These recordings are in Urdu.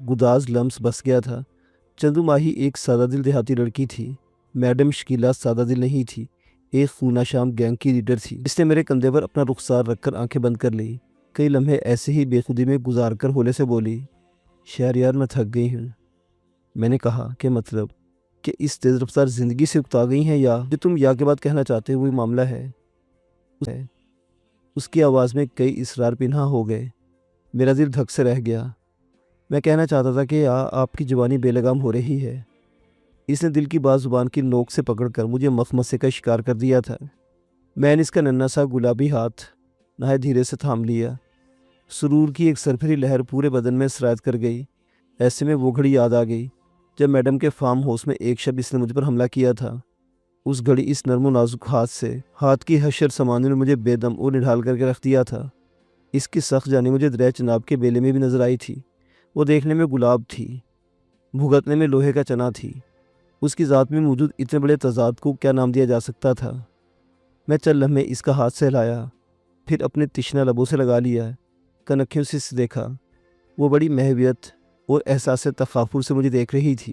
گداز لمس بس گیا تھا۔ چندو ماہی ایک سادہ دل دیہاتی لڑکی تھی۔ میڈم شکیلا سادہ دل نہیں تھی، ایک خونہ شام گینگ کی لیڈر تھی۔ اس نے میرے کندھے پر اپنا رخسار رکھ کر آنکھیں بند کر لی۔ کئی لمحے ایسے ہی بے خودی میں گزار کر ہولے سے بولی، شہریار میں تھک گئی ہوں۔ میں نے کہا کہ مطلب کہ اس تیز رفتار زندگی سے اکتا گئی ہیں، یا جو تم یا کے بعد کہنا چاہتے ہو وہی معاملہ ہے؟ اس کی آواز میں کئی اسرار پنہاں ہو گئے۔ میرا دل دھک سے رہ گیا۔ میں کہنا چاہتا تھا کہ آپ کی زبانی بے لگام ہو رہی ہے۔ اس نے دل کی بات زبان کی نوک سے پکڑ کر مجھے مخمصے کا شکار کر دیا تھا۔ میں نے اس کا ننھا سا گلابی ہاتھ نہایت دھیرے سے تھام لیا۔ سرور کی ایک سرفری لہر پورے بدن میں سرایت کر گئی۔ ایسے میں وہ گھڑی یاد آ گئی جب میڈم کے فارم ہاؤس میں ایک شب اس نے مجھ پر حملہ کیا تھا۔ اس گھڑی اس نرم و نازک ہاتھ کی حشر سمانے نے مجھے بے دم اور نڈھال کر کے رکھ دیا تھا۔ اس کی سخت جانی مجھے دریا چناب کے بیلے میں بھی نظر آئی تھی۔ وہ دیکھنے میں گلاب تھی، بھگتنے میں لوہے کا چنا تھی۔ اس کی ذات میں موجود اتنے بڑے تضاد کو کیا نام دیا جا سکتا تھا؟ میں چند لمحے اس کا ہاتھ سہلایا، پھر اپنے تشنہ لبوں سے لگا لیا، کنکھیوں سے دیکھا۔ وہ بڑی محبت اور احساس تفاخر سے مجھے دیکھ رہی تھی۔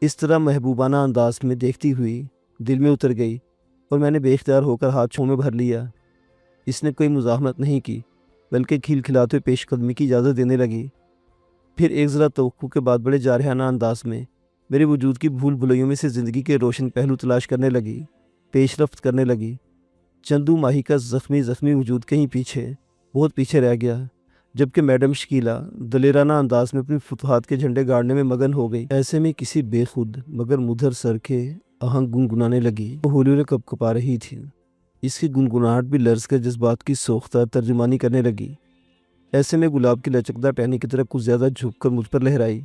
اس طرح محبوبانہ انداز میں دیکھتی ہوئی دل میں اتر گئی اور میں نے بے اختیار ہو کر ہاتھ چھو میں بھر لیا۔ اس نے کوئی مزاحمت نہیں کی، بلکہ کھلکھلاتے ہوئے پیش قدمی کی اجازت دینے لگی۔ پھر ایک ذرا توقع کے بعد بڑے جارحانہ انداز میں میرے وجود کی بھول بھلائیوں میں سے زندگی کے روشن پہلو تلاش کرنے لگی، پیش رفت کرنے لگی۔ چندو ماہی کا زخمی وجود کہیں پیچھے، بہت پیچھے رہ گیا، جبکہ میڈم شکیلا دلیرانہ انداز میں اپنی فتوحات کے جھنڈے گاڑنے میں مگن ہو گئی۔ ایسے میں کسی بے خود مگر مدھر سر کے آہنگ گنگنانے لگی۔ وہ ہولی ہولی کپکپا رہی تھی۔ اس کی گنگناہٹ بھی لرز کر جذبات کی سوختہ ترجمانی کرنے لگی۔ ایسے میں گلاب کی لچکدار ٹہنی کی طرح کچھ زیادہ جھک کر مجھ پر لہرائی۔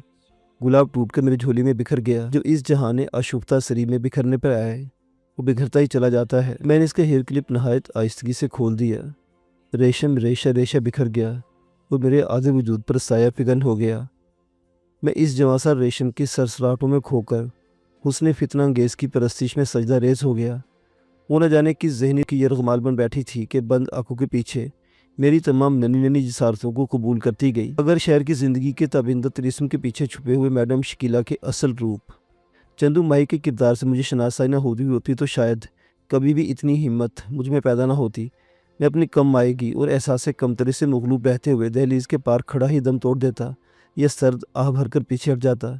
گلاب ٹوٹ کر میری جھولی میں بکھر گیا۔ جو اس جہان اشوفتہ سری میں بکھرنے پر آئے وہ بکھرتا ہی چلا جاتا ہے۔ میں نے اس کا ہیئر کلپ نہایت آہستگی سے کھول دیا۔ ریشم ریشہ بکھر گیا اور میرے آدھے وجود پر سایہ فگن ہو گیا۔ میں اس جوانسا ریشم کی سرسراہٹوں میں کھو کر حسن فتنہ انگیز کی پرستش میں سجدہ ریز ہو گیا۔ وہ نہ جانے کس ذہنی کی یرغمال بن بیٹھی تھی کہ بند آنکھوں کے پیچھے میری تمام ننھی جسارتوں کو قبول کرتی گئی۔ اگر شہر کی زندگی کے تابندہ طلسم کے پیچھے چھپے ہوئے میڈم شکیلا کے اصل روپ چندو ماہی کے کردار سے مجھے شناسائی نہ ہوتی تو شاید کبھی بھی اتنی ہمت مجھ میں پیدا نہ ہوتی۔ میں اپنی کم مائیگی اور احساس کمتری سے مغلوب رہتے ہوئے دہلیز کے پار کھڑا ہی دم توڑ دیتا یا سرد آہ بھر کر پیچھے ہٹ جاتا۔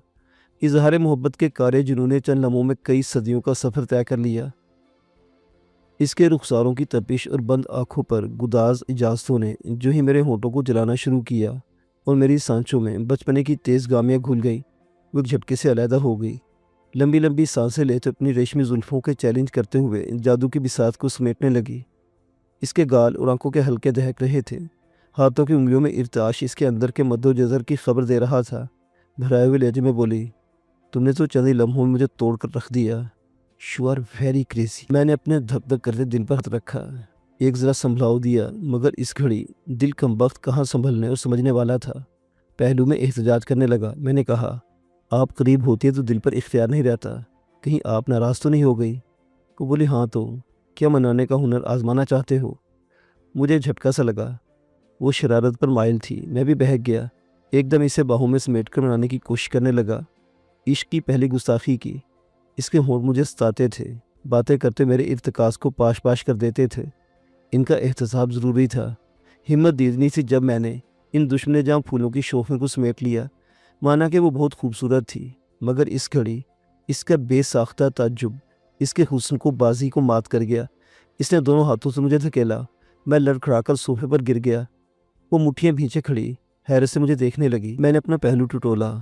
اظہار محبت کے کارے جنہوں نے چند لمحوں میں کئی صدیوں کا سفر طے کر لیا۔ اس کے رخساروں کی تپش اور بند آنکھوں پر گداز اجازتوں نے جو ہی میرے ہونٹوں کو جلانا شروع کیا اور میری سانچوں میں بچپنے کی تیز گامیاں گھل گئی، وہ ایک جھٹکے سے علیحدہ ہو گئی۔ لمبی لمبی سانسیں لیتے اپنی ریشمی زلفوں کے چیلنج کرتے ہوئے جادو کی بساط کو سمیٹنے لگی۔ اس کے گال اور آنکھوں کے حلقے دہک رہے تھے۔ ہاتھوں کی انگلیوں میں ارتعاش اس کے اندر کے مد و جزر کی خبر دے رہا تھا۔ بھرائے ہوئے لہجے میں بولی، تم نے تو چند ہی لمحوں میں مجھے توڑ کر رکھ دیا۔ You are very crazy. میں نے اپنے دھک دھک کرتے دل پر ہاتھ رکھا، ایک ذرا سنبھلاؤ دیا، مگر اس گھڑی دل کم بخت کہاں سنبھلنے اور سمجھنے والا تھا۔ پہلو میں احتجاج کرنے لگا۔ میں نے کہا، آپ قریب ہوتی ہے تو دل پر اختیار نہیں رہتا، کہیں آپ ناراض تو نہیں ہو گئی؟ وہ بولی، ہاں تو کیا منانے کا ہنر آزمانا چاہتے ہو؟ مجھے جھٹکا سا لگا۔ وہ شرارت پر مائل تھی۔ میں بھی بہک گیا، ایک دم اسے باہوں میں سمیٹ کر منانے کی کوشش کرنے لگا۔ عشق کی پہلی گستاخی کی۔ اس کے ہونٹ مجھے ستاتے تھے، باتیں کرتے میرے ارتکاز کو پاش کر دیتے تھے۔ ان کا احتساب ضروری تھا۔ ہمت دیدنی تھی جب میں نے ان دشمن جاں پھولوں کی شوخیں کو سمیٹ لیا۔ مانا کہ وہ بہت خوبصورت تھی، مگر اس گھڑی اس کا بے ساختہ تعجب اس کے حسن کو بازی کو مات کر گیا۔ اس نے دونوں ہاتھوں سے مجھے دھکیلا۔ میں لڑکھڑا کر صوفے پر گر گیا۔ وہ مٹھیاں بھینچے کھڑی حیرت سے مجھے دیکھنے لگی۔ میں نے اپنا پہلو ٹٹولا۔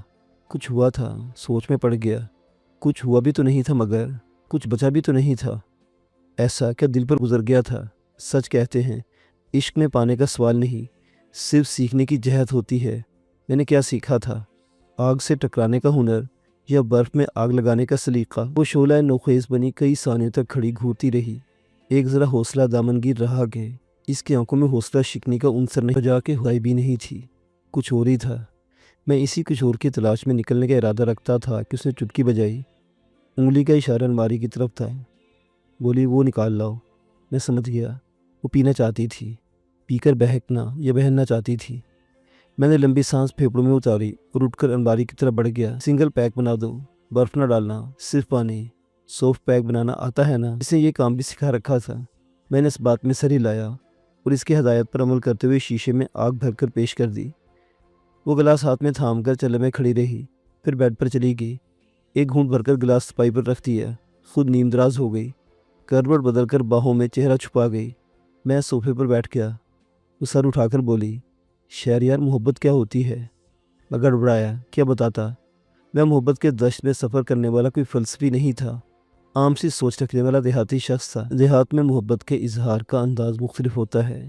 کچھ ہوا تھا، سوچ میں پڑ گیا۔ کچھ ہوا بھی تو نہیں تھا، مگر کچھ بچا بھی تو نہیں تھا۔ ایسا کیا دل پر گزر گیا تھا؟ سچ کہتے ہیں، عشق میں پانے کا سوال نہیں، صرف سیکھنے کی جہت ہوتی ہے۔ میں نے کیا سیکھا تھا؟ آگ سے ٹکرانے کا ہنر یا برف میں آگ لگانے کا سلیقہ؟ وہ شعلہ نوخیز بنی کئی ثانیوں تک کھڑی گھورتی رہی۔ ایک ذرا حوصلہ دامنگیر رہا کہ اس کی آنکھوں میں حوصلہ شکنی کا عنصر نہیں، بجا کے ہوئی بھی نہیں تھی، کچھ اور ہی تھا۔ میں اسی کچھ اور کی تلاش میں نکلنے کا ارادہ رکھتا تھا کہ اس نے چٹکی بجائی۔ انگلی کا اشارہ الماری کی طرف تھا۔ بولی، وہ نکال لاؤ۔ میں سمجھ گیا، وہ پینا چاہتی تھی، پی کر بہکنا یا بہلنا چاہتی تھی۔ میں نے لمبی سانس پھیپڑوں میں اتاری اور اٹھ کر الماری کی طرف بڑھ گیا۔ سنگل پیک بنا دو، برف نہ ڈالنا، صرف پانی۔ سافٹ پیک بنانا آتا ہے نا، اس نے یہ کام بھی سکھا رکھا تھا۔ میں نے اس بات میں سر ہلایا اور اس کی ہدایت پر عمل کرتے ہوئے شیشے میں آگ بھر کر پیش کر دی۔ وہ گلاس ہاتھ میں تھام کر چلے میں کھڑی رہی، پھر بیڈ پر چلی گئی۔ ایک گھونٹ بھر کر گلاس تپائی پر رکھ دیا، خود نیم دراز ہو گئی، کروٹ بدل کر باہوں میں چہرہ چھپا گئی۔ میں صوفے پر بیٹھ گیا۔ وہ سر اٹھا کر بولی، شہریار محبت کیا ہوتی ہے؟ میں گڑبڑایا، کیا بتاتا؟ میں محبت کے دشت میں سفر کرنے والا کوئی فلسفی نہیں تھا، عام سی سوچ رکھنے والا دیہاتی شخص تھا۔ دیہات میں محبت کے اظہار کا انداز مختلف ہوتا ہے۔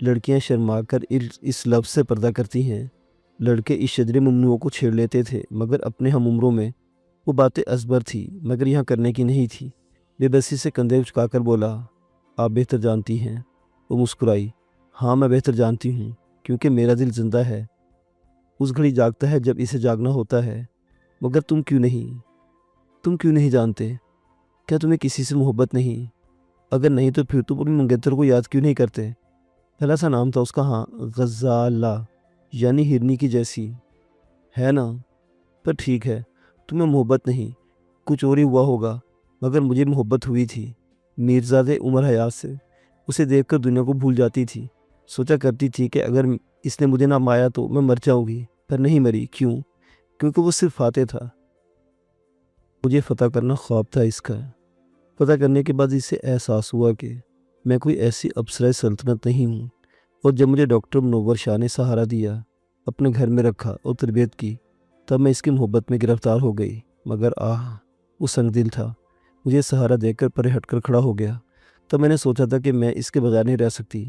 لڑکیاں شرما کر اس لفظ سے پردہ کرتی ہیں، لڑکے اس شجر ممنوع کو چھیڑ لیتے تھے، مگر اپنے ہم عمروں میں وہ باتیں ازبر تھی، مگر یہاں کرنے کی نہیں تھی۔ بے بسی سے کندھے اچکا کر بولا، آپ بہتر جانتی ہیں۔ وہ مسکرائی، ہاں میں بہتر جانتی ہوں، کیونکہ میرا دل زندہ ہے، اس گھڑی جاگتا ہے جب اسے جاگنا ہوتا ہے۔ مگر تم کیوں نہیں جانتے؟ کیا تمہیں کسی سے محبت نہیں؟ اگر نہیں تو پھر تم اپنی منگیتر کو یاد کیوں نہیں کرتے؟ پہلا سا نام تھا اس کا، ہاں، غزالہ، یعنی ہرنی کی جیسی، ہے نا؟ پر ٹھیک ہے، تمہیں محبت نہیں، کچھ اور ہی ہوا ہوگا، مگر مجھے محبت ہوئی تھی، میرزادے عمر حیات سے۔ اسے دیکھ کر دنیا کو بھول جاتی تھی، سوچا کرتی تھی کہ اگر اس نے مجھے نہ مایا تو میں مر جاؤں گی، پر نہیں مری۔ کیوں؟ کیونکہ وہ صرف فاتح تھا۔ مجھے فتح کرنا خواب تھا اس کا۔ فتح کرنے کے بعد اسے احساس ہوا کہ میں کوئی ایسی افسرۂ سلطنت نہیں ہوں، اور جب مجھے ڈاکٹر منور شاہ نے سہارا دیا، اپنے گھر میں رکھا اور تربیت کی، تب میں اس کی محبت میں گرفتار ہو گئی۔ مگر وہ سنگ دل تھا، مجھے سہارا دے کر پرے ہٹ کر کھڑا ہو گیا۔ تب میں نے سوچا تھا کہ میں اس کے بغیر نہیں رہ سکتی،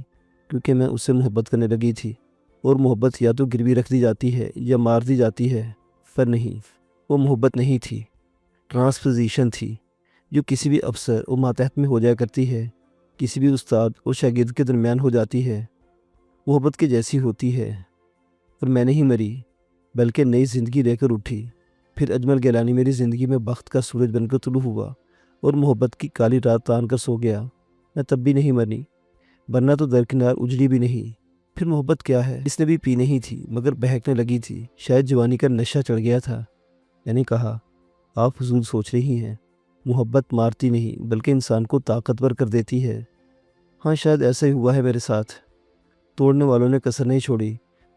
کیونکہ میں اس سے محبت کرنے لگی تھی، اور محبت یا تو گروی رکھ دی جاتی ہے یا مار دی جاتی ہے، پر نہیں، وہ محبت نہیں تھی، ٹرانسپوزیشن تھی، جو کسی بھی افسر اور ماتحت میں ہو جایا کرتی ہے، کسی بھی استاد اور شاگرد کے درمیان ہو جاتی ہے، محبت کے جیسی ہوتی ہے۔ اور میں نہیں مری، بلکہ نئی زندگی لے کر اٹھی۔ پھر اجمل گیلانی میری زندگی میں بخت کا سورج بن کر طلوع ہوا، اور محبت کی کالی رات تان کر سو گیا۔ میں تب بھی نہیں مرنی، ورنہ تو درکنار اجڑی بھی نہیں۔ پھر محبت کیا ہے؟ اس نے بھی پی نہیں تھی، مگر بہکنے لگی تھی، شاید جوانی کا نشہ چڑھ گیا تھا۔ میں نے کہا، آپ فضول سوچ رہی ہیں، محبت مارتی نہیں بلکہ انسان کو طاقتور کر دیتی ہے۔ ہاں، شاید ایسا ہی ہوا ہے میرے ساتھ۔ توڑنے والوں نے کسر نہیں چھوڑی،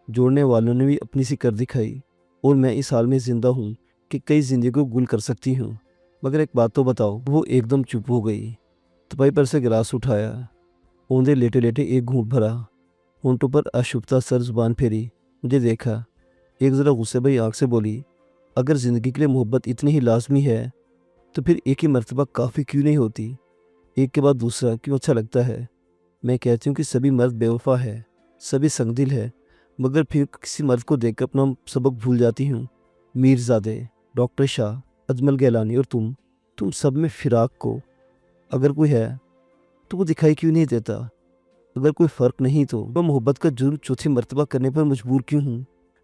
جوڑنے والوں نے بھی اپنی سی کر دکھائی، اور میں اس حال میں زندہ ہوں کہ کئی زندگی کو گل کر سکتی ہوں۔ مگر ایک بات تو بتاؤ۔ وہ ایک دم چپ ہو گئی، تپائی پر سے گلاس اٹھایا، اوندے لیٹے لیٹے ایک گھونٹ بھرا، ہونٹوں پر اشپتا سر زبان پھیری، مجھے دیکھا، ایک ذرا غصے بھری آنکھ سے بولی، اگر زندگی کے لیے محبت اتنی ہی لازمی ہے تو پھر ایک ہی مرتبہ کافی کیوں نہیں ہوتی؟ ایک کے بعد دوسرا کیوں اچھا لگتا ہے؟ میں کہتی ہوں کہ سبھی مرد بے وفا ہے، سبھی سنگ دل ہے، مگر پھر کسی مرد کو دیکھ کر اپنا سبق بھول جاتی ہوں۔ میرزادے، ڈاکٹر شاہ، اجمل گیلانی اور تم سب میں فراق کو اگر کوئی ہے تو وہ دکھائی کیوں نہیں دیتا؟ اگر کوئی فرق نہیں تو میں محبت کا جرم چوتھی مرتبہ کرنے پر مجبور کیوں ہوں؟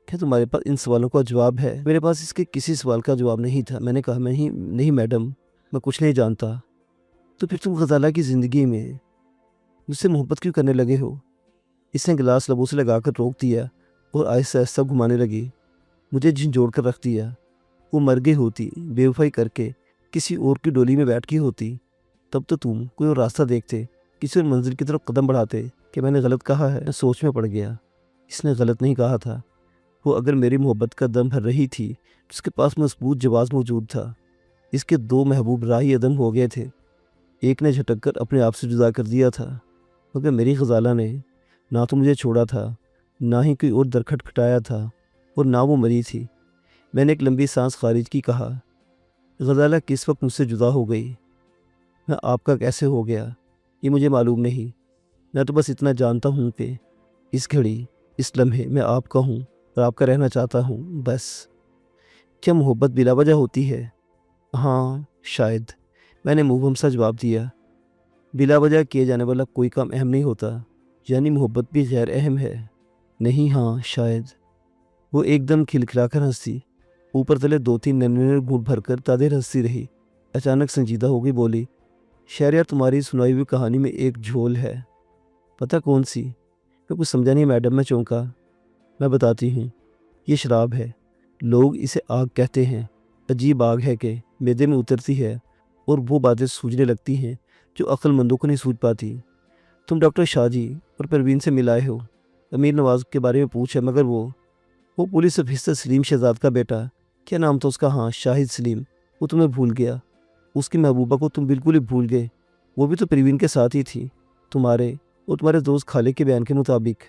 کیا تمہارے پاس ان سوالوں کا جواب ہے؟ میرے پاس اس کے کسی سوال کا جواب نہیں تھا۔ میں نے کہا، نہیں میڈم، میں کچھ نہیں جانتا۔ تو پھر تم غزالہ کی زندگی میں مجھ سے محبت کیوں کرنے لگے ہو؟ اس نے گلاس لبوں سے لگا کر روک دیا اور آہستہ آہستہ گھمانے لگی، مجھے جھنجھوڑ کر رکھ دیا۔ وہ مر گئی ہوتی، بے وفائی کر کے کسی اور کی ڈولی میں بیٹھ گئی ہوتی، تب تو تم کوئی اور راستہ دیکھتے، کسی اور منزل کی طرف قدم بڑھاتے۔ کہ میں نے غلط کہا ہے؟ میں سوچ میں پڑ گیا، اس نے غلط نہیں کہا تھا۔ وہ اگر میری محبت کا دم بھر رہی تھی تو اس کے پاس مضبوط جواز موجود تھا۔ اس کے دو محبوب راہی عدم ہو گئے تھے، ایک نے جھٹک کر اپنے آپ سے جدا کر دیا تھا، مگر میری غزالہ نے نہ تو مجھے چھوڑا تھا، نہ ہی کوئی اور در کھٹکھٹایا تھا، اور نہ وہ مری تھی۔ میں نے ایک لمبی سانس خارج کی، کہا، غزالہ کس وقت مجھ سے جدا ہو گئی؟ میں آپ کا کیسے ہو گیا یہ مجھے معلوم نہیں، میں تو بس اتنا جانتا ہوں کہ اس گھڑی، اس لمحے میں آپ کا ہوں اور آپ کا رہنا چاہتا ہوں، بس۔ کیا محبت بلا وجہ ہوتی ہے؟ ہاں، شاید، میں نے مبہم سا جواب دیا۔ بلا وجہ کیے جانے والا کوئی کام اہم نہیں ہوتا، یعنی محبت بھی غیر اہم ہے؟ نہیں، ہاں، شاید۔ وہ ایک دم کھلکھلا کر ہنسی، اوپر تلے دو تین ننھے گھونٹ بھر کر تادیر ہنستی رہی، اچانک سنجیدہ ہو گئی، بولی، شہریار، تمہاری سنائی ہوئی کہانی میں ایک جھول ہے، پتہ کون سی؟ میں کچھ سمجھا نہیں میڈم، میں چونکا۔ میں بتاتی ہوں، یہ شراب ہے، لوگ اسے آگ کہتے ہیں، عجیب آگ ہے کہ معدے میں اترتی ہے اور وہ باتیں سوچنے لگتی ہیں جو عقل مندوں کو نہیں سوچ پاتی۔ تم ڈاکٹر شاہ جی اور پروین سے ملائے ہو، امیر نواز کے بارے میں پوچھا، مگر وہ پولیس افسر سلیم شہزاد کا بیٹا، کیا نام تھا اس کا؟ ہاں، شاہد سلیم، وہ تمہیں بھول گیا۔ اس کی محبوبہ کو تم بالکل ہی بھول گئے، وہ بھی تو پروین کے ساتھ ہی تھی، تمہارے دوست خالد کے بیان کے مطابق۔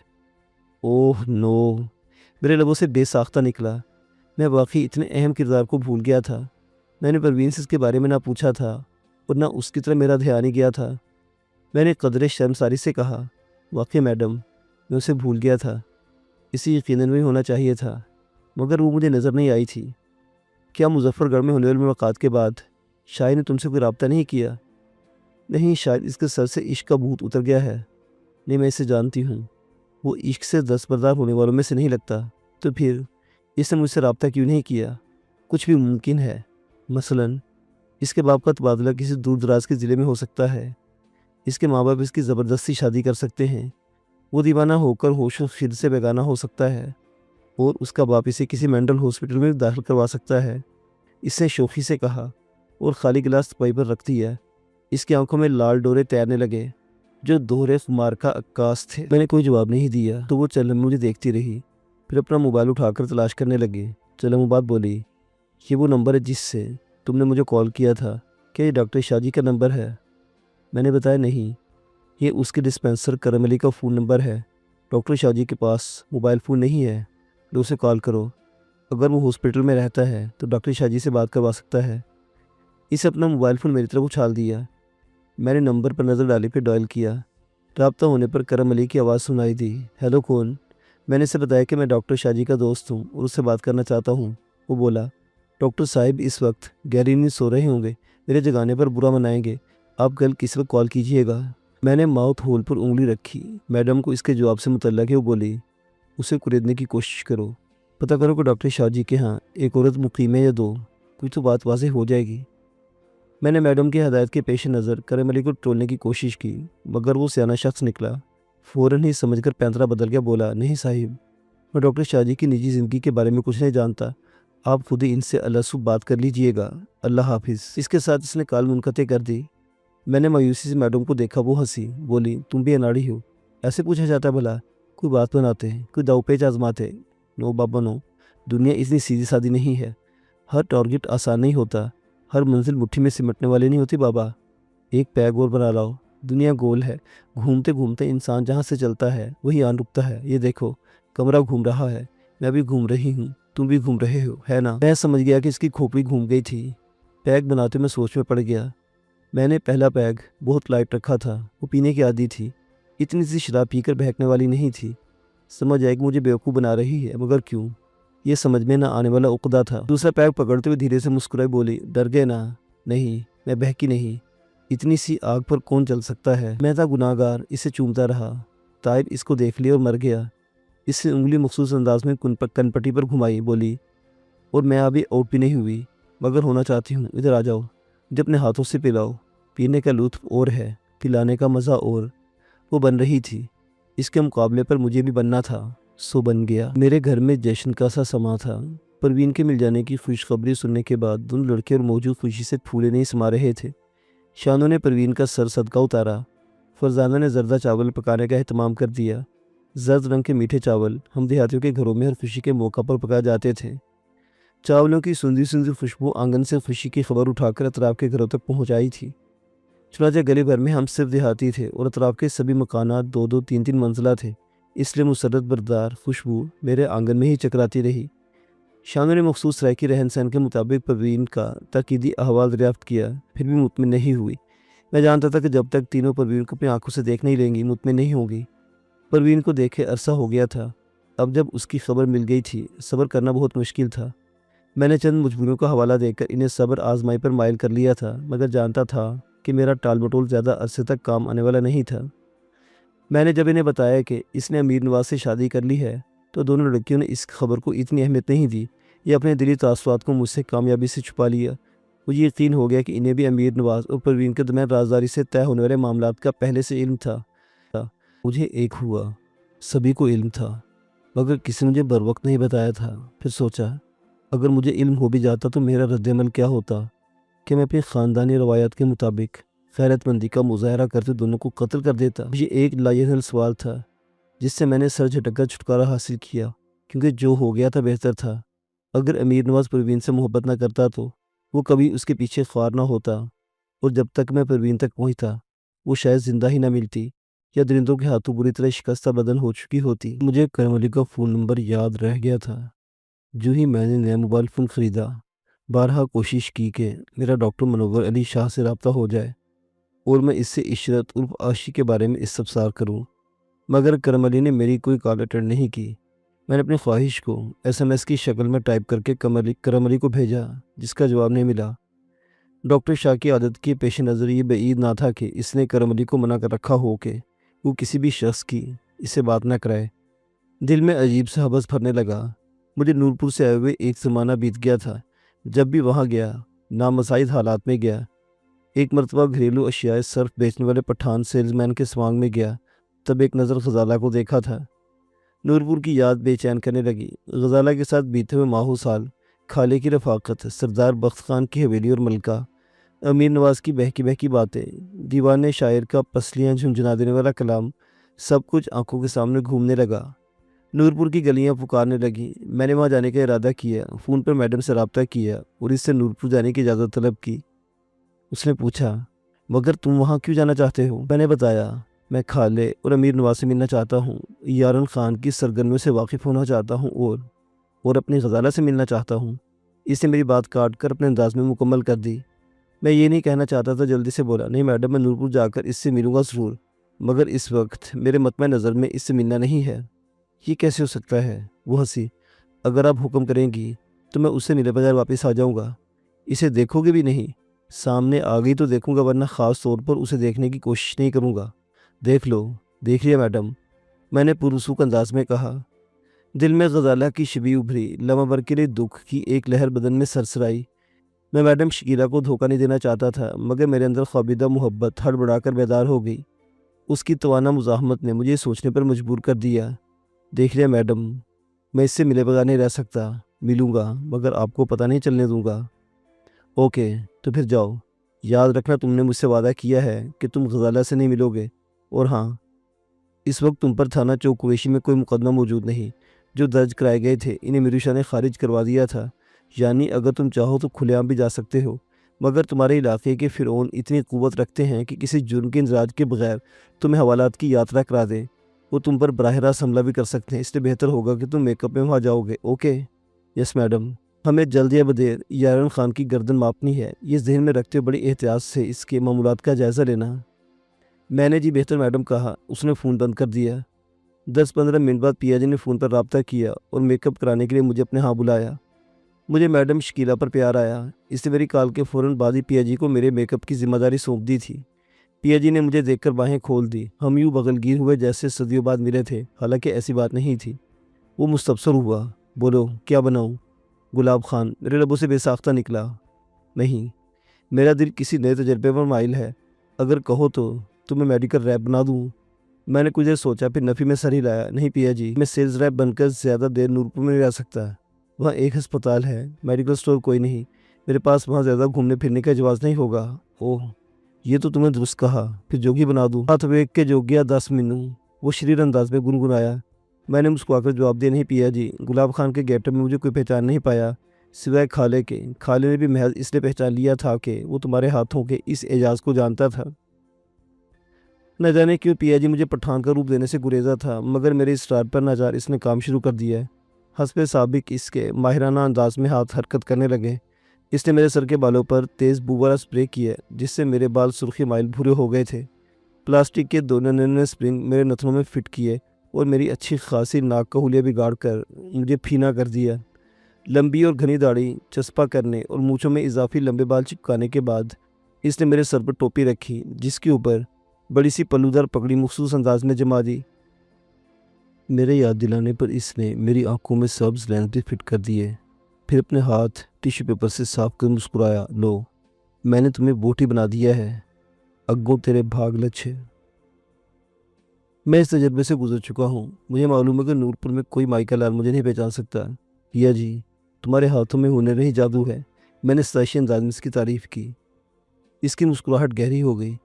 اوہ نو، میرے لبوں سے بے ساختہ نکلا۔ میں واقعی اتنے اہم کردار کو بھول گیا تھا۔ میں نے پروین سے اس کے بارے میں نہ پوچھا تھا اور نہ اس کی طرح میرا دھیان ہی گیا تھا۔ میں نے قدرے شرمساری سے کہا، واقعی میڈم، میں اسے بھول گیا تھا، اسے یقیناً بھی ہونا چاہیے تھا، مگر وہ مجھے نظر نہیں آئی تھی۔ کیا مظفر گڑھ میں ہونے والے ملاقات کے بعد شاہد نے تم سے کوئی رابطہ نہیں کیا؟ نہیں، شاید اس کے سر سے عشق کا بھوت اتر گیا ہے۔ نہیں، میں اسے جانتی ہوں، وہ عشق سے دستبردار ہونے والوں میں سے نہیں لگتا۔ تو پھر اس نے مجھ سے رابطہ کیوں نہیں کیا؟ کچھ بھی ممکن ہے، مثلاً اس کے باپ کا تبادلہ کسی دور دراز کے ضلع میں ہو سکتا ہے، اس کے ماں باپ اس کی زبردستی شادی کر سکتے ہیں، وہ دیوانہ ہو کر ہوش و خرد سے بیگانہ ہو سکتا ہے اور اس کا باپ اسے کسی مینٹل ہاسپٹل میں داخل کروا سکتا ہے۔ اس نے شوخی سے کہا اور خالی گلاس پائی پر رکھ دیا۔ اس کی آنکھوں میں لال ڈورے تیرنے لگے جو دوہرے خمار کا عکاس تھے۔ میں نے کوئی جواب نہیں دیا تو وہ چلن مجھے دیکھتی رہی، پھر اپنا موبائل اٹھا کر تلاش کرنے لگی۔ چلن بات بولی، یہ وہ نمبر ہے جس سے تم نے مجھے کال کیا تھا، کیا یہ ڈاکٹر شاہ جی کا نمبر ہے؟ میں نے بتایا نہیں، یہ اس کے ڈسپینسر کرم علی کا فون نمبر ہے۔ ڈاکٹر شاہ جی کے پاس موبائل فون نہیں ہے، تو اسے کال کرو، اگر وہ ہاسپٹل میں رہتا ہے تو ڈاکٹر شاہ جی سے بات کروا سکتا ہے۔ اسے اپنا موبائل فون میری طرف اچھال دیا۔ میں نے نمبر پر نظر ڈالی، پھر ڈائل کیا۔ رابطہ ہونے پر کرم علی کی آواز سنائی دی، ہیلو کون؟ میں نے اسے بتایا کہ میں ڈاکٹر شاہ جی کا دوست ہوں اور اس سے بات کرنا چاہتا ہوں۔ وہ بولا، ڈاکٹر صاحب اس وقت گہری نیند سو رہے ہوں گے، میرے جگانے پر برا منائیں گے، آپ کل کس وقت کال کیجیے گا۔ میں نے ماؤتھ ہول پر انگلی رکھی۔ میڈم کو اس کے جواب سے متعلق ہے، وہ بولی، اسے کریدنے کی کوشش کرو، پتہ کرو کہ ڈاکٹر شاہ جی کے ہاں ایک عورت مقیم ہے یا دو، کوئی تو بات واضح ہو جائے گی۔ میں نے میڈم کی ہدایت کے پیش نظر کرم علی کو ٹولنے کی کوشش کی، مگر وہ سیانہ شخص نکلا، فوراً ہی سمجھ کر پینترا بدل گیا، بولا، نہیں صاحب، میں ڈاکٹر شاہ جی کی نجی زندگی کے بارے میں کچھ نہیں جانتا، آپ خود ہی ان سے اللہ سب بات کر لیجئے گا، اللہ حافظ۔ اس کے ساتھ اس نے کال منقطع کر دی۔ میں نے مایوسی سے میڈم کو دیکھا، وہ ہنسی، بولی، تم بھی اناڑی ہو، ایسے پوچھا جاتا ہے بھلا؟ کوئی بات بناتے ہیں، کوئی داؤ پیچ آزماتے؟ نو بابا نو، دنیا اتنی سیدھی سادی نہیں ہے، ہر ٹارگٹ آسان نہیں ہوتا، ہر منزل مٹھی میں سمٹنے والی نہیں ہوتی بابا، ایک پیگ اور بنا لاؤ، دنیا گول ہے، گھومتے گھومتے انسان جہاں سے چلتا ہے وہی آن رکتا ہے، یہ دیکھو کمرہ گھوم رہا ہے، میں بھی گھوم رہی ہوں، تم بھی گھوم رہے ہو، ہے نا؟ میں سمجھ گیا کہ اس کی کھوپڑی گھوم گئی تھی۔ پیگ بناتے میں سوچ میں پڑ گیا۔ میں نے پہلا پیگ بہت لائٹ رکھا تھا، وہ پینے کی عادی تھی، اتنی سی شراب پی کر بہکنے والی نہیں تھی۔ سمجھ آئے کہ مجھے بیوقوف بنا رہی ہے، مگر کیوں؟ یہ سمجھ میں نہ آنے والا عقدہ تھا۔ دوسرا پیگ پکڑتے ہوئے دھیرے سے مسکرائی، بولی، ڈر گئے نا؟ نہیں، میں بہکی نہیں، اتنی سی آگ پر کون چل سکتا ہے؟ میں تھا گناہ گار، اسے چومتا رہا۔ طائب اس کو دیکھ لیا اور مر گیا۔ اس سے انگلی مخصوص انداز میں کن پٹی پر گھمائی، بولی، اور میں ابھی آؤٹ بھی نہیں ہوئی، مگر ہونا چاہتی ہوں، ادھر آ جاؤ، مجھے اپنے ہاتھوں سے پلاؤ، پینے کا لطف اور ہے، پلانے کا مزہ اور۔ وہ بن رہی تھی، اس کے مقابلے پر مجھے بھی بننا تھا، سو بن گیا۔ میرے گھر میں جشن کا سا سما تھا۔ پروین کے مل جانے کی خوشخبری سننے کے بعد دونوں لڑکے اور موجود خوشی سے پھولے نہیں سما رہے تھے۔ شانو نے پروین کا سر صدقہ اتارا، فرزانہ نے زردہ چاول پکانے کا اہتمام کر دیا۔ زرد رنگ کے میٹھے چاول ہم دیہاتیوں کے گھروں میں ہر خوشی کے موقع پر پکائے جاتے تھے۔ چاولوں کی سندھی سندھی خوشبو آنگن سے خوشی کی خبر اٹھا کر اطراف کے گھروں تک پہنچائی تھی۔ چنانچہ گلی بھر میں ہم صرف دیہاتی تھے اور اطراف کے سبھی مکانات دو دو تین تین منزلہ تھے، اس لیے مسرت بردار خوشبو میرے آنگن میں ہی چکراتی رہی۔ شانو نے مخصوص رائے کی رہن سہن کے مطابق پروین کا تاکیدی احوال دریافت کیا، پھر بھی مطمئن نہیں ہوئی۔ میں جانتا تھا کہ جب تک تینوں پروین کو اپنی آنکھوں سے دیکھ نہیں لیں گی مطمئن نہیں ہوگی۔ پروین کو دیکھے عرصہ ہو گیا تھا، اب جب اس کی خبر مل گئی تھی صبر کرنا بہت مشکل تھا۔ میں نے چند مجبوریوں کا حوالہ دے کر انہیں صبر آزمائی پر مائل کر لیا تھا، مگر جانتا تھا کہ میرا ٹال مٹول زیادہ عرصے تک کام آنے والا نہیں تھا۔ میں نے جب انہیں بتایا کہ اس نے امیر نواز سے شادی کر لی ہے تو دونوں لڑکیوں نے اس خبر کو اتنی اہمیت نہیں دی یا اپنے دلی تاثرات کو مجھ سے کامیابی سے چھپا لیا۔ مجھے یقین ہو گیا کہ انہیں بھی امیر نواز اور پروین کے درمیان رازداری سے طے ہونے والے معاملات کا پہلے سے علم تھا۔ مجھے ایک ہوا، سبھی کو علم تھا، مگر کسی نے مجھے بروقت نہیں بتایا تھا۔ پھر سوچا اگر مجھے علم ہو بھی جاتا تو میرا رد عمل کیا ہوتا کہ میں اپنی خاندانی روایات کے مطابق غیرت مندی کا مظاہرہ کرتے دونوں کو قتل کر دیتا۔ یہ ایک لاینحل سوال تھا جس سے میں نے سر جھٹک کر چھٹکارا حاصل کیا، کیونکہ جو ہو گیا تھا بہتر تھا۔ اگر امیر نواز پروین سے محبت نہ کرتا تو وہ کبھی اس کے پیچھے خوار نہ ہوتا، اور جب تک میں پروین تک پہنچتا وہ شاید زندہ ہی نہ ملتی یا درندوں کے ہاتھوں بری طرح شکستہ بدن ہو چکی ہوتی۔ مجھے کرم علی کا فون نمبر یاد رہ گیا تھا۔ جو ہی میں نے نیا موبائل فون خریدا، بارہا کوشش کی کہ میرا ڈاکٹر منور علی شاہ سے رابطہ ہو جائے اور میں اس سے عشرت عرف عاشی کے بارے میں استفسار کروں، مگر کرم علی نے میری کوئی کال اٹینڈ نہیں کی۔ میں نے اپنی خواہش کو SMS کی شکل میں ٹائپ کر کے کرم علی کو بھیجا، جس کا جواب نہیں ملا۔ ڈاکٹر شاہ کی عادت کے پیش نظر یہ بعید نہ تھا کہ اس نے کرم علی کو منع کر رکھا ہو کہ وہ کسی بھی شخص کی اس سے بات نہ کرائے۔ دل میں عجیب سا حبس بھرنے لگا۔ مجھے نورپور سے آئے ہوئے ایک زمانہ بیت گیا تھا۔ جب بھی وہاں گیا نامزائد حالات میں گیا۔ ایک مرتبہ گھریلو اشیاء صرف بیچنے والے پٹھان سیلز مین کے سوانگ میں گیا، تب ایک نظر غزالہ کو دیکھا تھا۔ نورپور کی یاد بے چین کرنے لگی۔ غزالہ کے ساتھ بیتے ہوئے ماہو سال، خالے کی رفاقت، سردار بخت خان کی حویلی اور ملکہ، امیر نواز کی بہکی بہکی باتیں، دیوان شاعر کا پسلیاں جھنجھنا دینے والا کلام، سب کچھ آنکھوں کے سامنے گھومنے لگا۔ نورپور کی گلیاں پکارنے لگیں۔ میں نے وہاں جانے کا ارادہ کیا، فون پر میڈم سے رابطہ کیا اور اس سے نورپور جانے کی اجازت طلب کی۔ اس نے پوچھا مگر تم وہاں کیوں جانا چاہتے ہو؟ میں نے بتایا میں خالے اور امیر نواز سے ملنا چاہتا ہوں، یارن خان کی سرگرمیوں سے واقف ہونا چاہتا ہوں اور اپنی غزالہ سے ملنا چاہتا ہوں۔ اس نے میری بات کاٹ کر اپنے انداز میں مکمل کر دی۔ میں یہ نہیں کہنا چاہتا تھا، جلدی سے بولا نہیں میڈم، میں نورپور جا کر اس سے ملوں گا ضرور، مگر اس وقت میرے مطمع نظر میں اس سے ملنا نہیں ہے۔ یہ کیسے ہو سکتا ہے؟ وہ ہنسی۔ اگر آپ حکم کریں گی تو میں اس سے ملے بغیر واپس آ جاؤں گا۔ اسے دیکھو گے بھی نہیں؟ سامنے آ گئی تو دیکھوں گا، ورنہ خاص طور پر اسے دیکھنے کی کوشش نہیں کروں گا۔ دیکھ لو، دیکھ لیا میڈم، میں نے پرسکون انداز میں کہا۔ دل میں غزالہ کی شبیہ ابھری، لمحہ بھر کے لیے دکھ کی ایک لہر بدن میں سرسرائی۔ میں میڈم شکیلہ کو دھوکہ نہیں دینا چاہتا تھا، مگر میرے اندر خوابیدہ محبت ہڑبڑا کر بیدار ہو گئی۔ اس کی توانا مزاحمت نے مجھے سوچنے پر مجبور کر دیا۔ دیکھ لیا میڈم، میں اس سے ملے بغیر نہیں رہ سکتا۔ ملوں گا مگر آپ کو پتہ نہیں چلنے دوں گا۔ اوکے تو پھر جاؤ، یاد رکھنا تم نے مجھ سے وعدہ کیا ہے کہ تم غزالہ سے نہیں ملو گے، اور ہاں اس وقت تم پر تھانہ چوک کویشی میں کوئی مقدمہ موجود نہیں۔ جو درج کرائے گئے تھے انہیں میرو شاہ نے خارج کروا دیا تھا، یعنی اگر تم چاہو تو کھلے عام بھی جا سکتے ہو، مگر تمہارے علاقے کے فرعون اتنی قوت رکھتے ہیں کہ کسی جرم کے اندراج کے بغیر تمہیں حوالات کی یاترا کرا دیں۔ وہ تم پر براہ راست حملہ بھی کر سکتے ہیں، اس لیے بہتر ہوگا کہ تم میک اپ میں وہاں جاؤ گے۔ اوکے؟ Yes madam. ہمیں جلد یا بدیر یارن خان کی گردن ماپنی ہے، یہ ذہن میں رکھتے ہوئے بڑی احتیاط سے اس کے معمولات کا جائزہ لینا۔ میں نے جی بہتر میڈم کہا۔ اس نے فون بند کر دیا۔ 10-15 منٹ بعد پیا جی نے فون پر رابطہ کیا اور میک اپ کرانے کے لیے مجھے اپنے ہاں بلایا۔ مجھے میڈم شکیلہ پر پیار آیا، اس نے میری کال کے فوراً بعد ہی پیا جی کو میرے میک اپ کی ذمہ داری سونپ دی تھی۔ پیا جی نے مجھے دیکھ کر باہیں کھول دی۔ ہم یوں بغل گیر ہوئے جیسے صدیوں بعد ملے تھے، حالانکہ ایسی بات نہیں تھی۔ وہ مستبصر ہوا۔ بولو کیا بناؤں؟ گلاب خان میرے لبوں سے بے ساختہ نکلا۔ نہیں، میرا دل کسی نئے تجربے پر مائل ہے، اگر کہو تو میں میڈیکل ریپ بنا دوں۔ میں نے کچھ دیر سوچا، پھر نفی میں سر ہلایا۔ نہیں پیا جی، میں سیلز ریپ بن کر زیادہ دیر نورپور میں نہیں رہ سکتا۔ وہاں ایک ہسپتال ہے، میڈیکل سٹور کوئی نہیں، میرے پاس وہاں زیادہ گھومنے پھرنے کا جواز نہیں ہوگا۔ اوہ، یہ تو تمہیں درست کہا، پھر جوگی بنا دوں۔ ہاتھ ویک کے جوگیا 10 مینوں، وہ شریر انداز میں گنگنایا۔ میں نے مسکرا کر جواب دیا، نہیں پیا جی، گلاب خان کے گیٹ اپ میں مجھے کوئی پہچان نہیں پایا سوائے خالے کے۔ خالے نے بھی محض اس لیے پہچان لیا تھا کہ وہ تمہارے ہاتھوں کے اس اعجاز کو جانتا تھا۔ نہ جانے کیوں پیا جی مجھے پٹھان کا روپ دینے سے گریزا تھا، مگر میرے اصرار پر ناچار اس نے کام شروع کر دیا ہے۔ حسب سابق اس کے ماہرانہ انداز میں ہاتھ حرکت کرنے لگے۔ اس نے میرے سر کے بالوں پر تیز بو والا سپرے کیا، جس سے میرے بال سرخی مائل بھورے ہو گئے تھے۔ پلاسٹک کے 2 ننھے سپرنگ میرے نتنوں میں فٹ کیے اور میری اچھی خاصی ناک کا حلیہ بگاڑ کر مجھے پھینا کر دیا۔ لمبی اور گھنی داڑھی چسپاں کرنے اور مونچھوں میں اضافی لمبے بال چپکانے کے بعد اس نے میرے سر پر ٹوپی رکھی، جس کے اوپر بڑی سی پلودار پگڑی مخصوص انداز میں جما دی۔ میرے یاد دلانے پر اس نے میری آنکھوں میں سبز لینس بھی فٹ کر دیے، پھر اپنے ہاتھ ٹیشو پیپر سے صاف کر مسکرایا، لو میں نے تمہیں بوٹی بنا دیا ہے، اگوں تیرے بھاگ لچھے۔ میں اس تجربے سے گزر چکا ہوں، مجھے معلوم ہے کہ نورپور میں کوئی مائیکا لال مجھے نہیں پہچان سکتا۔ پیا جی، تمہارے ہاتھوں میں ہنر نہیں جادو ہے، میں نے ستائشی انداز میں اس کی تعریف کی۔ اس کی مسکراہٹ گہری ہو گئی۔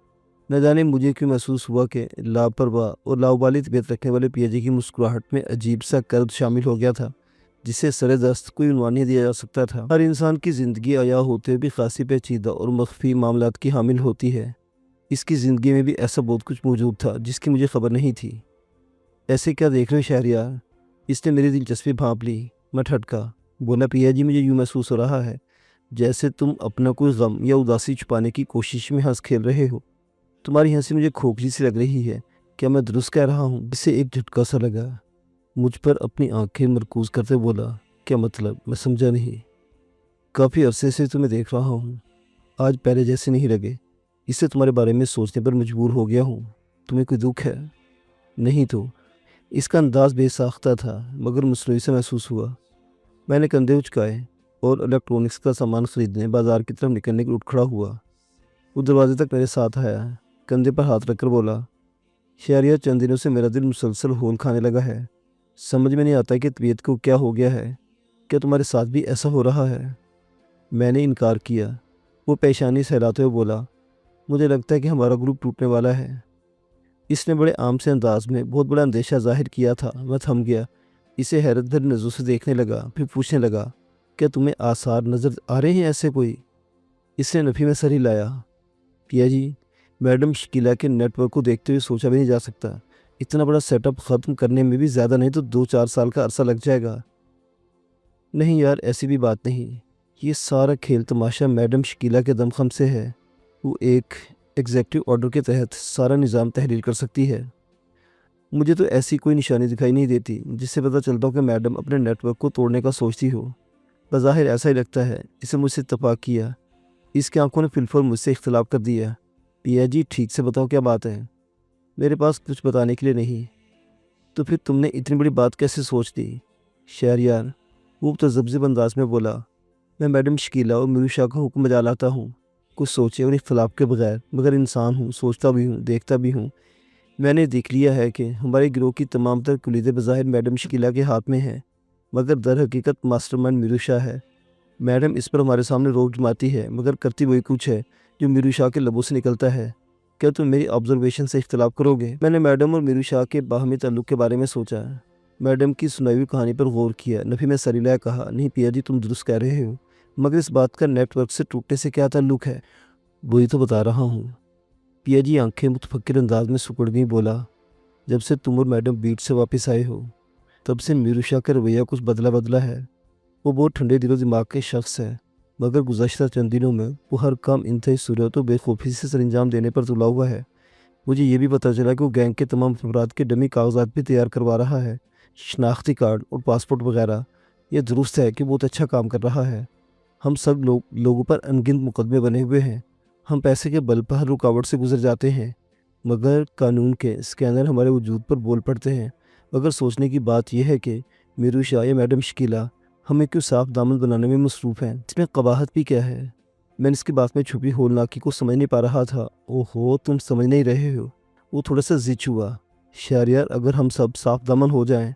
نہ جانے مجھے کیوں محسوس ہوا کہ لاپرواہ اور لاؤبالی طبیعت رکھنے والے پیا جی کی مسکراہٹ میں عجیب سا کرد شامل ہو گیا تھا جسے سر دست کوئی عنوان نہیں دیا جا سکتا تھا۔ ہر انسان کی زندگی عیا ہوتے بھی خاصی پیچیدہ اور مخفی معاملات کی حامل ہوتی ہے۔ اس کی زندگی میں بھی ایسا بہت کچھ موجود تھا جس کی مجھے خبر نہیں تھی۔ ایسے کیا دیکھ رہے ہو شہریار؟ اس نے میری دلچسپی بھانپ لی۔ میں ٹھٹکا، بولا پیا جی مجھے یوں محسوس ہو رہا ہے جیسے تم اپنا کوئی غم یا اداسی چھپانے کی کوشش میں ہنس کھیل رہے ہو۔ تمہاری ہنسی مجھے کھوکھلی سی لگ رہی ہے، کیا میں درست کہہ رہا ہوں؟ اسے ایک جھٹکا سا لگا، مجھ پر اپنی آنکھیں مرکوز کرتے بولا، کیا مطلب؟ میں سمجھا نہیں۔ کافی عرصے سے تمہیں دیکھ رہا ہوں، آج پہلے جیسے نہیں لگے، اس سے تمہارے بارے میں سوچنے پر مجبور ہو گیا ہوں۔ تمہیں کوئی دکھ ہے؟ نہیں تو۔ اس کا انداز بے ساختہ تھا مگر مصنوعی سے محسوس ہوا۔ میں نے کندھے اچکائے اور الیکٹرانکس کا سامان خریدنے بازار کی طرف نکلنے کے اٹھ کھڑا ہوا۔ وہ دروازے تک میرے ساتھ آیا، کندھے پر ہاتھ رکھ کر بولا، شہریار چند دنوں سے میرا دل مسلسل ہول کھانے لگا ہے۔ سمجھ میں نہیں آتا کہ طبیعت کو کیا ہو گیا ہے، کیا تمہارے ساتھ بھی ایسا ہو رہا ہے؟ میں نے انکار کیا۔ وہ پیشانی سہلاتے ہوئے بولا، مجھے لگتا ہے کہ ہمارا گروپ ٹوٹنے والا ہے۔ اس نے بڑے عام سے انداز میں بہت بڑا اندیشہ ظاہر کیا تھا۔ میں تھم گیا، اسے حیرت بھری نظروں سے دیکھنے لگا، پھر پوچھنے لگا، کیا تمہیں آثار نظر آ رہے ہیں ایسے کوئی؟ اس نے نفی میں سر ہلایا۔ پیا جی، میڈم شکیلا کے نیٹ ورک کو دیکھتے ہوئے سوچا بھی نہیں جا سکتا، اتنا بڑا سیٹ اپ ختم کرنے میں بھی زیادہ نہیں تو 2-4 سال کا عرصہ لگ جائے گا۔ نہیں یار، ایسی بھی بات نہیں، یہ سارا کھیل تماشا میڈم شکیلا کے دمخم سے ہے۔ وہ ایک ایگزیکٹو آرڈر کے تحت سارا نظام تحلیل کر سکتی ہے۔ مجھے تو ایسی کوئی نشانی دکھائی نہیں دیتی جس سے پتہ چلتا ہو کہ میڈم اپنے نیٹ ورک کو توڑنے کا سوچتی ہو۔ بظاہر ایسا ہی لگتا ہے، اسے مجھ سے اتفاق کیا۔ اس کی آنکھوں نے فی الفور مجھ سے اختلاف کر دیا۔ پیا جی ٹھیک سے بتاؤ کیا بات ہے؟ میرے پاس کچھ بتانے کے لیے نہیں۔ تو پھر تم نے اتنی بڑی بات کیسے سوچ لی؟ شہریار، وہ متذبذب انداز میں بولا، میں میڈم شکیلا اور میرو شاہ کا حکم بجا لاتا ہوں، کچھ سوچے اور اختلاف کے بغیر، مگر انسان ہوں، سوچتا بھی ہوں، دیکھتا بھی ہوں۔ میں نے دیکھ لیا ہے کہ ہمارے گروہ کی تمام تر کلیدیں بظاہر میڈم شکیلا کے ہاتھ میں ہیں، مگر در حقیقت ماسٹر مائنڈ میرو شاہ ہے۔ میڈم اس پر ہمارے سامنے روک جماتی ہے مگر کرتی وہی کچھ ہے جو میرو شاہ کے لبوں سے نکلتا ہے۔ کیا تم میری آبزرویشن سے اختلاف کرو گے؟ میں نے میڈم اور میرو شاہ کے باہمی تعلق کے بارے میں سوچا، میڈم کی سنائی ہوئی کہانی پر غور کیا۔ نفی میں سر ہلایا، کہا، نہیں پیا جی، تم درست کہہ رہے ہو، مگر اس بات کا نیٹ ورک سے ٹوٹنے سے کیا تعلق ہے؟ وہی تو بتا رہا ہوں۔ پیا جی آنکھیں متفکر انداز میں سکڑ گئی، بولا، جب سے تم اور میڈم بیٹ سے واپس آئے ہو تب سے میرو شاہ کا رویہ کچھ بدلا ہے۔ وہ بہت ٹھنڈے دل و دماغ کے شخص ہے، مگر گزشتہ چند دنوں میں وہ ہر کام انتہائی صورت و بے خوفی سے سر انجام دینے پر تلا ہوا ہے۔ مجھے یہ بھی پتہ چلا کہ وہ گینگ کے تمام افراد کے ڈمی کاغذات بھی تیار کروا رہا ہے، شناختی کارڈ اور پاسپورٹ وغیرہ۔ یہ درست ہے کہ بہت اچھا کام کر رہا ہے۔ ہم سب لوگوں پر انگنت مقدمے بنے ہوئے ہیں، ہم پیسے کے بل پر ہر رکاوٹ سے گزر جاتے ہیں، مگر قانون کے اسکینر ہمارے وجود پر بول پڑتے ہیں۔ مگر سوچنے کی بات یہ ہے کہ میرو شاہ یا میڈم شکیلا ہمیں کیوں صاف دامن بنانے میں مصروف ہیں؟ اس میں قباحت بھی کیا ہے؟ میں اس کی بات میں چھپی ہولناکی کو سمجھ نہیں پا رہا تھا۔ اوہو، تم سمجھ نہیں رہے ہو۔ وہ تھوڑا سا زچ ہوا۔ شہریار، اگر ہم سب صاف دامن ہو جائیں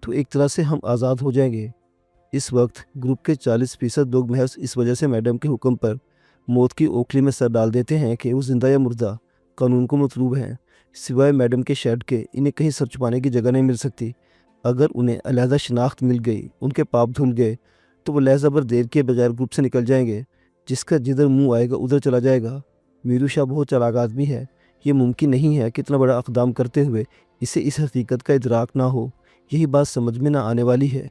تو ایک طرح سے ہم آزاد ہو جائیں گے۔ اس وقت گروپ کے 40% لوگ محض اس وجہ سے میڈم کے حکم پر موت کی اوکھلی میں سر ڈال دیتے ہیں کہ وہ زندہ یا مردہ قانون کو مطلوب ہیں۔ سوائے میڈم کے شیڈ کے انہیں کہیں سر چھپانے کی جگہ نہیں مل سکتی۔ اگر انہیں علیحدہ شناخت مل گئی، ان کے پاپ دھل گئے، تو وہ لہجہ بر دیر کے بغیر گروپ سے نکل جائیں گے۔ جس کا جدھر منہ آئے گا ادھر چلا جائے گا۔ میرو شاہ بہت چالاک آدمی ہے، یہ ممکن نہیں ہے کہ اتنا بڑا اقدام کرتے ہوئے اسے اس حقیقت کا ادراک نہ ہو۔ یہی بات سمجھ میں نہ آنے والی ہے۔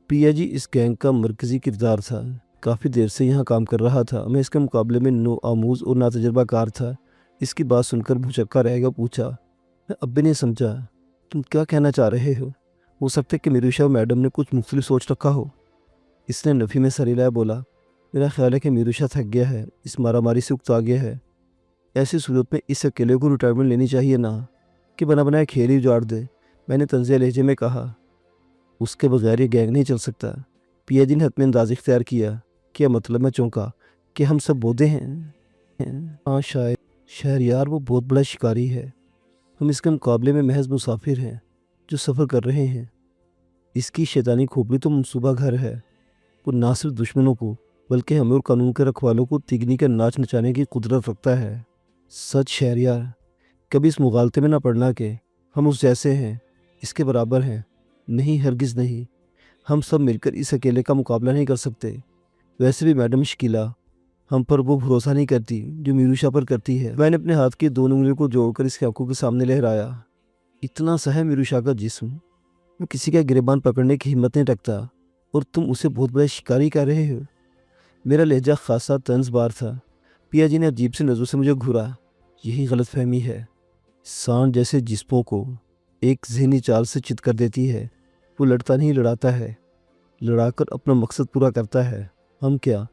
پیا جی اس گینگ کا مرکزی کردار تھا، کافی دیر سے یہاں کام کر رہا تھا۔ میں اس کے مقابلے میں نو آموز اور ناتجربہ کار تھا۔ اس کی بات سن کر بھوچکا رہ گیا، پوچھا، میں اب بھی نہیں سمجھا، تم کیا کہنا چاہ رہے ہو سکتا ہے کہ میرو شاہ میڈم نے کچھ مختلف سوچ رکھا ہو۔ اس نے نفی میں سر ہلایا، بولا، میرا خیال ہے کہ میرو شاہ تھک گیا ہے، اس مارا ماری سے اکتا گیا ہے۔ ایسی صورت میں اس اکیلے کو ریٹائرمنٹ لینی چاہیے نا، کہ بنا بنایا کھیل ہی اجاڑ دے۔ میں نے طنزیہ لہجے میں کہا، اس کے بغیر یہ گینگ نہیں چل سکتا۔ پیا جی نے حتمی انداز اختیار کیا۔ کیا مطلب؟ میں چونکا، کہ ہم سب بودے ہیں؟ ہاں شاید۔ شہریار، وہ بہت بڑا شکاری ہے، ہم اس کے مقابلے میں محض مسافر ہیں جو سفر کر رہے ہیں۔ اس کی شیطانی کھوپڑی تو منصوبہ گھر ہے۔ وہ نہ صرف دشمنوں کو بلکہ ہمیں اور قانون کے رکھوالوں کو تگنی کا ناچ نچانے کی قدرت رکھتا ہے۔ سچ شہریار، کبھی اس مغالطے میں نہ پڑنا کہ ہم اس جیسے ہیں، اس کے برابر ہیں۔ نہیں، ہرگز نہیں۔ ہم سب مل کر اس اکیلے کا مقابلہ نہیں کر سکتے۔ ویسے بھی میڈم شکیلا ہم پر وہ بھروسہ نہیں کرتی جو میروشا پر کرتی ہے۔ میں نے اپنے ہاتھ کی دونوں انگلیوں کو جوڑ کر اس کی آنکھوں کے سامنے لہرایا۔ اتنا سا ہے میروشا کا جسم، وہ کسی کا گریبان پکڑنے کی ہمت نہیں رکھتا، اور تم اسے بہت بڑا شکاری کہہ رہے ہو۔ میرا لہجہ خاصا طنز بار تھا۔ پیا جی نے عجیب سی نظروں سے مجھے گھورا۔ یہی غلط فہمی ہے، سانڈ جیسے جسموں کو ایک ذہنی چال سے چت کر دیتی ہے۔ وہ لڑتا نہیں، لڑاتا ہے، لڑا کر اپنا مقصد پورا کرتا ہے۔ ہم کیا،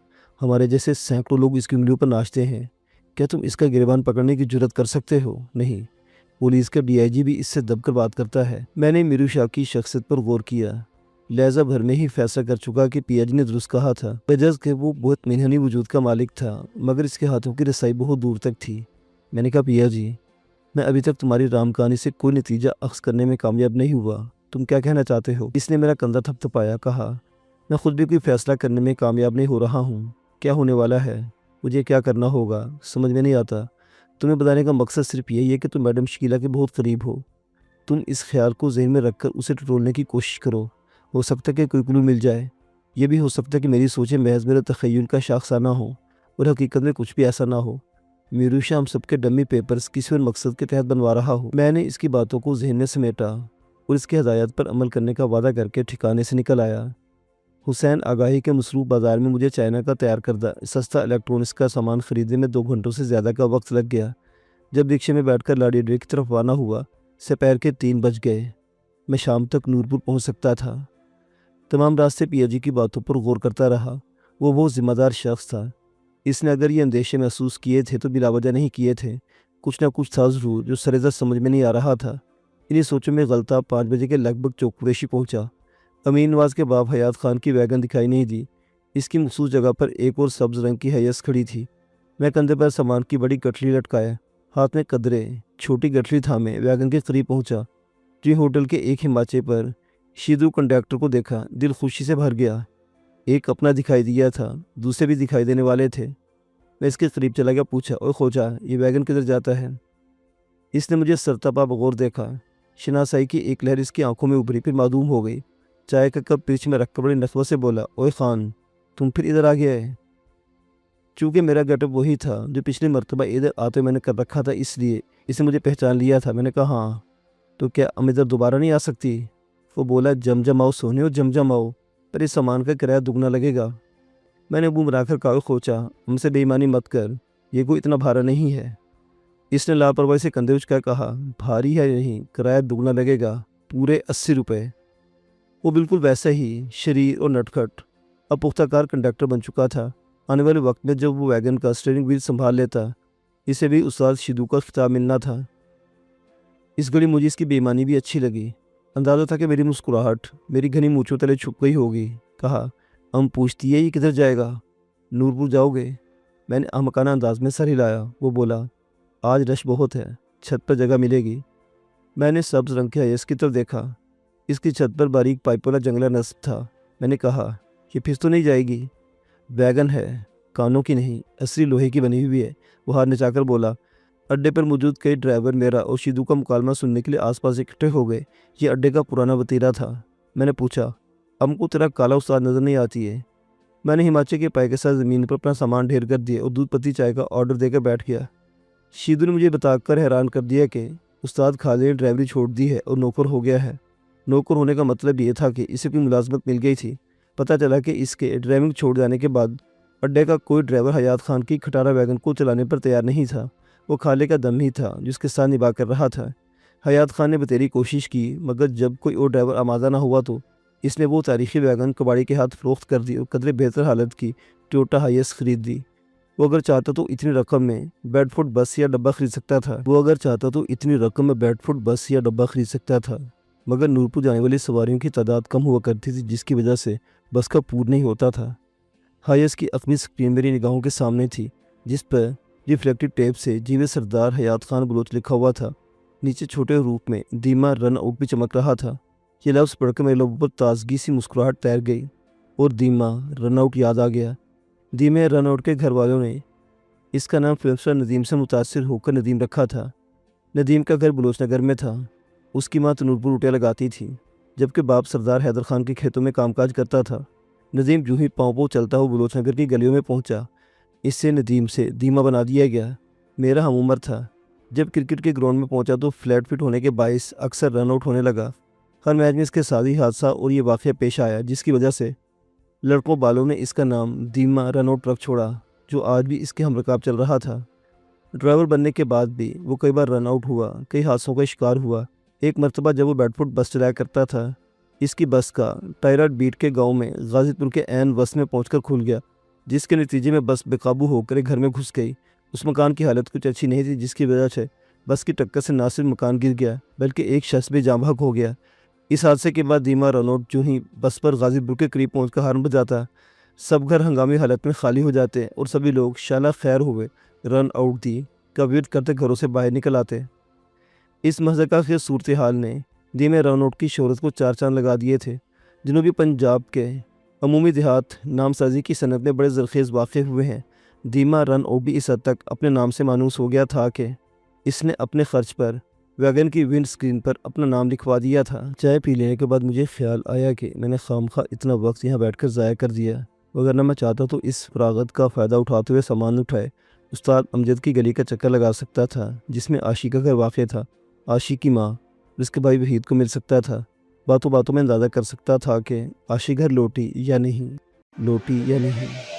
ہمارے جیسے سینکڑوں لوگ اس کی انگلیوں پر ناچتے ہیں۔ کیا تم اس کا گریبان پکڑنے کی جرت کر سکتے ہو؟ نہیں۔ پولیس کا ڈی آئی جی بھی اس سے دب کر بات کرتا ہے۔ میں نے میروشا کی شخصیت پر غور کیا۔ لہجہ بھر میں ہی فیصلہ کر چکا کہ پیا جی نے درست کہا تھا، بجز کہ وہ بہت منحنی وجود کا مالک تھا، مگر اس کے ہاتھوں کی رسائی بہت دور تک تھی۔ میں نے کہا، پیا جی، میں ابھی تک تمہاری رام کہانی سے کوئی نتیجہ اخذ کرنے میں کامیاب نہیں ہوا۔ تم کیا کہنا چاہتے ہو؟ اس نے میرا کندھا تھپتھپایا، کہا، میں خود بھی کوئی فیصلہ کرنے میں کامیاب نہیں ہو رہا ہوں۔ کیا ہونے والا ہے؟ مجھے کیا کرنا ہوگا؟ سمجھ میں نہیں آتا۔ تمہیں بتانے کا مقصد صرف یہی ہے کہ تم میڈم شکیلا کے بہت قریب ہو۔ تم اس خیال کو ذہن میں رکھ کر اسے ٹٹولنے کی کوشش کرو۔ ہو سکتا ہے کہ کوئی کلو مل جائے۔ یہ بھی ہو سکتا ہے کہ میری سوچیں محض میرے تخیل کا شاخسانہ ہوں اور حقیقت میں کچھ بھی ایسا نہ ہو۔ میروشا ہم سب کے ڈمی پیپرز کسی اور مقصد کے تحت بنوا رہا ہو۔ میں نے اس کی باتوں کو ذہن میں سمیٹا اور اس کی ہدایت پر عمل کرنے کا وعدہ کر کے ٹھکانے سے نکل آیا۔ حسین آگاہی کے مصروف بازار میں مجھے چائنا کا تیار کردہ سستا الیکٹرونکس کا سامان خریدنے میں 2 گھنٹوں سے زیادہ کا وقت لگ گیا۔ جب رکشے میں بیٹھ کر لاڑی ڈیرے کی طرف روانہ ہوا، سپہر کے 3 بج گئے۔ میں شام تک نورپور پہنچ سکتا تھا۔ تمام راستے پیا جی کی باتوں پر غور کرتا رہا۔ وہ بہت ذمہ دار شخص تھا۔ اس نے اگر یہ اندیشے محسوس کیے تھے تو بلا وجہ نہیں کیے تھے۔ کچھ نہ کچھ تھا ضرور جو سرزد سمجھ میں نہیں آ رہا تھا۔ انہی سوچوں میں غلطہ 5 بجے کے لگ بھگ چوک قریشی پہنچا۔ امین نواز کے باپ حیات خان کی ویگن دکھائی نہیں دی۔ اس کی مخصوص جگہ پر ایک اور سبز رنگ کی ہیس کھڑی تھی۔ میں کندھے پر سامان کی بڑی گٹھلی لٹکائے، ہاتھ میں قدرے چھوٹی گٹھلی تھامے ویگن کے قریب پہنچا۔ جو ہوٹل کے ایک ہماچے پر شیدو کنڈکٹر کو دیکھا، دل خوشی سے بھر گیا۔ ایک اپنا دکھائی دیا تھا، دوسرے بھی دکھائی دینے والے تھے۔ میں اس کے قریب چلا گیا، پوچھا، اوے خواجہ، یہ ویگن کدھر جاتا ہے؟ اس نے مجھے سرتپا بغور دیکھا۔ شناسائی کی ایک لہر اس کی آنکھوں میں ابھری، پھر معدوم ہو گئی۔ چائے کا کپ پیچھے میں رکھ کر بڑی نخوت سے بولا، اوے خان، تم پھر ادھر آ گیا ہے؟ چونکہ میرا گیٹ اپ وہی تھا جو پچھلی مرتبہ ادھر آتے میں نے کر رکھا تھا، اس لیے اس نے مجھے پہچان لیا تھا۔ میں نے کہا، ہاں، تو کیا اب ادھر دوبارہ نہیں آ سکتی؟ وہ بولا، جم آؤ سونے ہو، جم آؤ، پر اس سامان کا کرایہ دگنا لگے گا۔ میں نے منہ بنا کر کہا، خوچا، ہم سے بے ایمانی مت کر، یہ کوئی اتنا بھارا نہیں ہے۔ اس نے لاپرواہی سے کندھے اچکا کہا، بھاری ہے نہیں، کرایہ دگنا لگے گا، پورے 80 روپے۔ وہ بالکل ویسا ہی شریر اور نٹکھٹ اب پختہ کار کنڈکٹر بن چکا تھا۔ آنے والے وقت میں جب وہ ویگن کا اسٹیئرنگ وہیل سنبھال لیتا، اسے بھی استاد شیدو کا خطاب ملنا تھا۔ اس گھڑی مجھے اس کی بے ایمانی بھی اچھی لگی۔ اندازہ تھا کہ میری مسکراہٹ میری گھنی مونچھوں تلے چھپ گئی ہوگی۔ کہا، ہم پوچھتی ہے، یہ کدھر جائے گا؟ نورپور جاؤ گے؟ میں نے احمقانہ انداز میں سر ہلایا۔ وہ بولا، آج رش بہت ہے، چھت پر جگہ ملے گی۔ میں نے سبز رنگ کے ہیس کی طرف دیکھا۔ اس کی چھت پر باریک پائپ والا جنگلہ نصب تھا۔ میں نے کہا، یہ پھر تو نہیں جائے گی؟ ویگن ہے، کانوں کی نہیں، اصلی لوہے کی بنی ہوئی ہے۔ وہ ہاتھ نچا کر بولا۔ اڈے پر موجود کئی ڈرائیور میرا اور شیدو کا مکالمہ سننے کے لیے آس پاس اکٹھے ہو گئے۔ یہ اڈے کا پرانا وتیرہ تھا۔ میں نے پوچھا، ہم کو تیرا کالا استاد نظر نہیں آتی ہے؟ میں نے ہماچے کے پائے کے ساتھ زمین پر اپنا سامان ڈھیر کر دیا اور دودھ پتی چائے کا آرڈر دے کر بیٹھ گیا۔ شیدو نے مجھے بتا کر حیران کر دیا کہ استاد خالد نے ڈرائیوری چھوڑ دی ہے اور نوکر ہو گیا ہے۔ نوکر ہونے کا مطلب یہ تھا کہ اسے کوئی ملازمت مل گئی تھی۔ پتہ چلا کہ اس کے ڈرائیونگ چھوڑ جانے کے بعد اڈے کا کوئی ڈرائیور حیات خان کی کھٹارا ویگن کو چلانے پر تیار نہیں تھا۔ وہ خالد کا دم ہی تھا جس کے ساتھ نبھا کر رہا تھا۔ حیات خان نے بتیری کوشش کی، مگر جب کوئی اور ڈرائیور آمادہ نہ ہوا تو اس نے وہ تاریخی ویگن کباڑی کے ہاتھ فروخت کر دی اور قدرے بہتر حالت کی ٹویوٹا ہائیس خرید دی۔ وہ اگر چاہتا تو اتنی رقم میں بیڈ فوڈ بس یا ڈبہ خرید سکتا تھا۔ مگر نورپور جانے والی سواریوں کی تعداد کم ہوا کرتی تھی، جس کی وجہ سے بس کا پور نہیں ہوتا تھا۔ ہائیس کی اپنی سکرین میری نگاہوں کے سامنے تھی، جس پر ریفلیکٹڈ ٹیپ سے جیوے سردار حیات خان بلوچ لکھا ہوا تھا۔ نیچے چھوٹے روپ میں دیما رن آؤٹ بھی چمک رہا تھا۔ یہ لفظ پڑھ کر میرے لبوں پر تازگی سی مسکراہٹ تیر گئی اور دیما رن آؤٹ یاد آ گیا۔ دیما رن آؤٹ کے گھر والوں نے اس کا نام فلم اسٹار ندیم سے متاثر ہو کر ندیم رکھا تھا۔ ندیم کا گھر بلوچ نگر میں تھا۔ اس کی ماں تنور پر روٹیاں لگاتی تھی جبکہ باپ سردار حیدر خان کے کھیتوں میں کام کاج کرتا تھا۔ ندیم جو ہی پاؤں پاؤں چلتا ہوا بلوچ نگر کی گلیوں میں پہنچا، اس سے ندیم سے دیما بنا دیا گیا۔ میرا ہم عمر تھا۔ جب کرکٹ کے گراؤنڈ میں پہنچا تو فلیٹ فٹ ہونے کے باعث اکثر رن آؤٹ ہونے لگا۔ ہر میچ میں اس کے ساتھ ہی حادثہ اور یہ واقعہ پیش آیا جس کی وجہ سے لڑکوں بالوں نے اس کا نام دیما رن آؤٹ رکھ چھوڑا، جو آج بھی اس کے ہم رکاب چل رہا تھا۔ ڈرائیور بننے کے بعد بھی وہ کئی بار رن آؤٹ ہوا، کئی حادثوں کا شکار ہوا۔ ایک مرتبہ جب وہ بیڈ فوٹ بس چلایا کرتا تھا، اس کی بس کا ٹائر بیٹ کے گاؤں میں غازی پور کے عین وسط میں پہنچ کر کھل گیا، جس کے نتیجے میں بس بے قابو ہو کر ایک گھر میں گھس گئی۔ اس مکان کی حالت کچھ اچھی نہیں تھی، جس کی وجہ سے بس کی ٹکر سے نہ صرف مکان گر گیا بلکہ ایک شخص بھی جاں بحق ہو گیا۔ اس حادثے کے بعد دیما رن آؤٹ جو ہی بس پر غازی پور کے قریب پہنچ کر ہارن بجاتا، سب گھر ہنگامی حالت میں خالی ہو جاتے اور سبھی لوگ شالا خیر ہوئے رن آؤٹ دی کا ویٹ کرتے گھروں سے باہر نکل آتے۔ اس مضحکہ خیز صورتحال نے دیما رن آؤٹ کی شہرت کو چار چاند لگا دیے تھے۔ جنوبی پنجاب کے عمومی دیہات نام سازی کی صنعت میں بڑے زرخیز واقع ہوئے ہیں۔ دیما رن آؤٹ بھی اس حد تک اپنے نام سے مانوس ہو گیا تھا کہ اس نے اپنے خرچ پر ویگن کی ونڈ سکرین پر اپنا نام لکھوا دیا تھا۔ چائے پی لینے کے بعد مجھے خیال آیا کہ میں نے خامخواہ اتنا وقت یہاں بیٹھ کر ضائع کر دیا، وگرنہ میں چاہتا تو اس فراغت کا فائدہ اٹھاتے ہوئے سامان اٹھائے استاد امجد کی گلی کا چکر لگا سکتا تھا، جس میں عاشق کا گھر واقع تھا، عاشق کی ماں اور اس کے بھائی وحید کو مل سکتا تھا۔ باتوں باتوں میں اندازہ کر سکتا تھا کہ عاشق گھر لوٹی یا نہیں۔